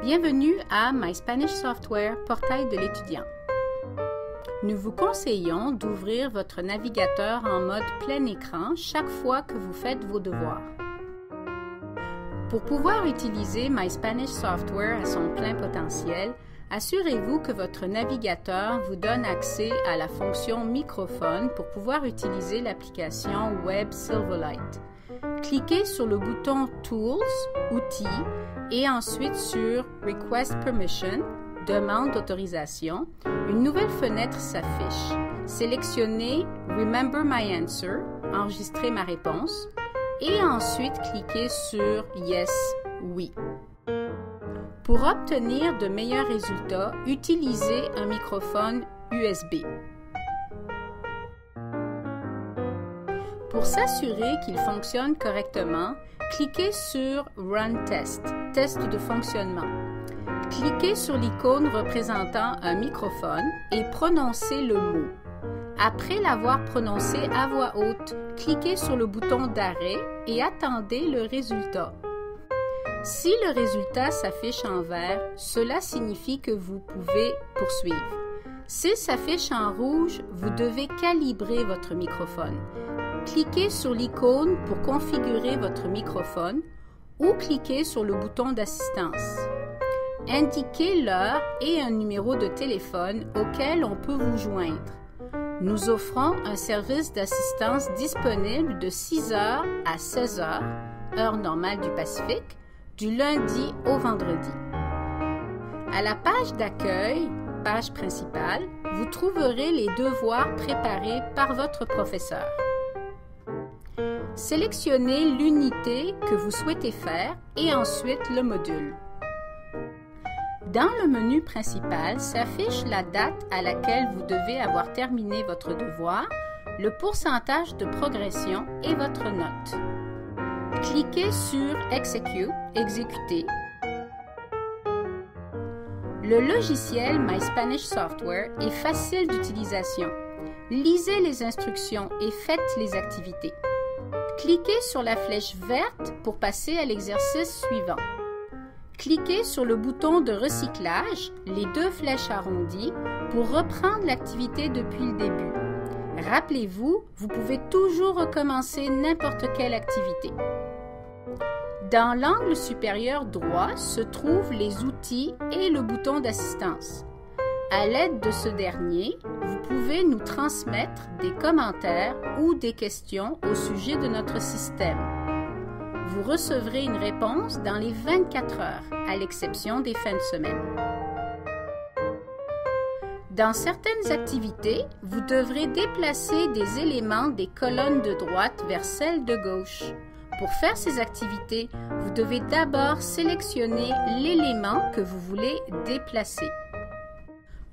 Bienvenue à My Spanish Software, portail de l'étudiant. Nous vous conseillons d'ouvrir votre navigateur en mode plein écran chaque fois que vous faites vos devoirs. Pour pouvoir utiliser My Spanish Software à son plein potentiel, assurez-vous que votre navigateur vous donne accès à la fonction microphone pour pouvoir utiliser l'application web Silverlight. Cliquez sur le bouton Tools, Outils, et ensuite sur Request Permission, Demande d'autorisation. Une nouvelle fenêtre s'affiche. Sélectionnez Remember My Answer, Enregistrer ma réponse, et ensuite cliquez sur Yes, oui. Pour obtenir de meilleurs résultats, utilisez un microphone USB. Pour s'assurer qu'il fonctionne correctement, cliquez sur Run Test, test de fonctionnement. Cliquez sur l'icône représentant un microphone et prononcez le mot. Après l'avoir prononcé à voix haute, cliquez sur le bouton d'arrêt et attendez le résultat. Si le résultat s'affiche en vert, cela signifie que vous pouvez poursuivre. S'il s'affiche en rouge, vous devez calibrer votre microphone. Cliquez sur l'icône pour configurer votre microphone ou cliquez sur le bouton d'assistance. Indiquez l'heure et un numéro de téléphone auquel on peut vous joindre. Nous offrons un service d'assistance disponible de 6h à 16h, heure normale du Pacifique, du lundi au vendredi. À la page d'accueil, page principale, vous trouverez les devoirs préparés par votre professeur. Sélectionnez l'unité que vous souhaitez faire et ensuite le module. Dans le menu principal s'affiche la date à laquelle vous devez avoir terminé votre devoir, le pourcentage de progression et votre note. Cliquez sur Execute, exécuter. Le logiciel My Spanish Software est facile d'utilisation. Lisez les instructions et faites les activités. Cliquez sur la flèche verte pour passer à l'exercice suivant. Cliquez sur le bouton de recyclage, les deux flèches arrondies, pour reprendre l'activité depuis le début. Rappelez-vous, vous pouvez toujours recommencer n'importe quelle activité. Dans l'angle supérieur droit se trouvent les outils et le bouton d'assistance. À l'aide de ce dernier, vous pouvez nous transmettre des commentaires ou des questions au sujet de notre système. Vous recevrez une réponse dans les 24 heures, à l'exception des fins de semaine. Dans certaines activités, vous devrez déplacer des éléments des colonnes de droite vers celles de gauche. Pour faire ces activités, vous devez d'abord sélectionner l'élément que vous voulez déplacer.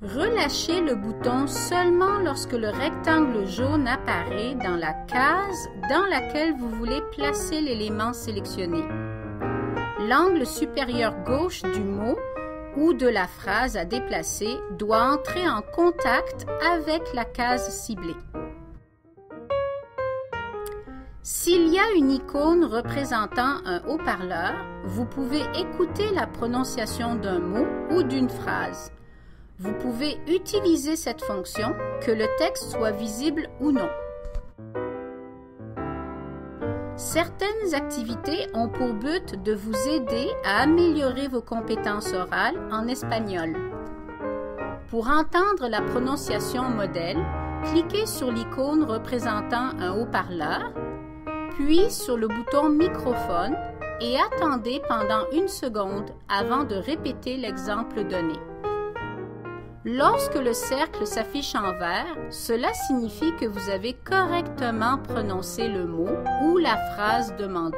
Relâchez le bouton seulement lorsque le rectangle jaune apparaît dans la case dans laquelle vous voulez placer l'élément sélectionné. L'angle supérieur gauche du mot ou de la phrase à déplacer doit entrer en contact avec la case ciblée. S'il y a une icône représentant un haut-parleur, vous pouvez écouter la prononciation d'un mot ou d'une phrase. Vous pouvez utiliser cette fonction, que le texte soit visible ou non. Certaines activités ont pour but de vous aider à améliorer vos compétences orales en espagnol. Pour entendre la prononciation modèle, cliquez sur l'icône représentant un haut-parleur, puis sur le bouton microphone et attendez pendant 1 seconde avant de répéter l'exemple donné. Lorsque le cercle s'affiche en vert, cela signifie que vous avez correctement prononcé le mot ou la phrase demandée.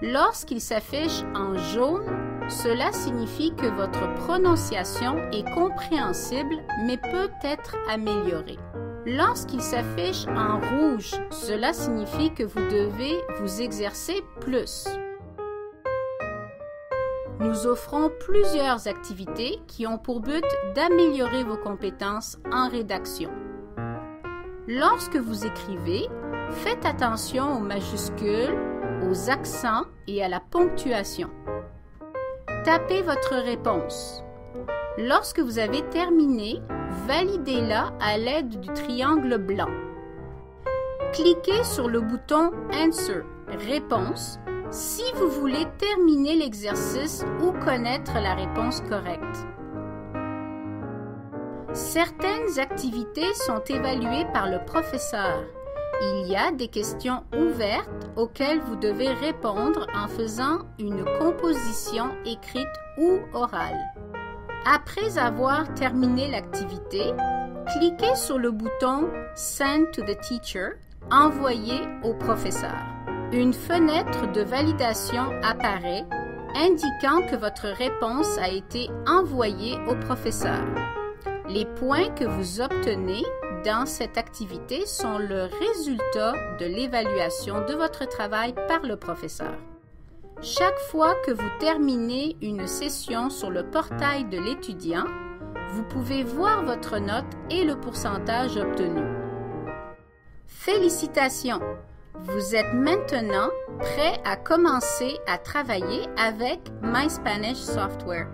Lorsqu'il s'affiche en jaune, cela signifie que votre prononciation est compréhensible mais peut être améliorée. Lorsqu'il s'affiche en rouge, cela signifie que vous devez vous exercer plus. Nous offrons plusieurs activités qui ont pour but d'améliorer vos compétences en rédaction. Lorsque vous écrivez, faites attention aux majuscules, aux accents et à la ponctuation. Tapez votre réponse. Lorsque vous avez terminé, validez-la à l'aide du triangle blanc. Cliquez sur le bouton Answer, réponse, si vous voulez terminer l'exercice ou connaître la réponse correcte. Certaines activités sont évaluées par le professeur. Il y a des questions ouvertes auxquelles vous devez répondre en faisant une composition écrite ou orale. Après avoir terminé l'activité, cliquez sur le bouton Send to the teacher, envoyer au professeur. Une fenêtre de validation apparaît, indiquant que votre réponse a été envoyée au professeur. Les points que vous obtenez dans cette activité sont le résultat de l'évaluation de votre travail par le professeur. Chaque fois que vous terminez une session sur le portail de l'étudiant, vous pouvez voir votre note et le pourcentage obtenu. Félicitations! Vous êtes maintenant prêt à commencer à travailler avec My Spanish Software.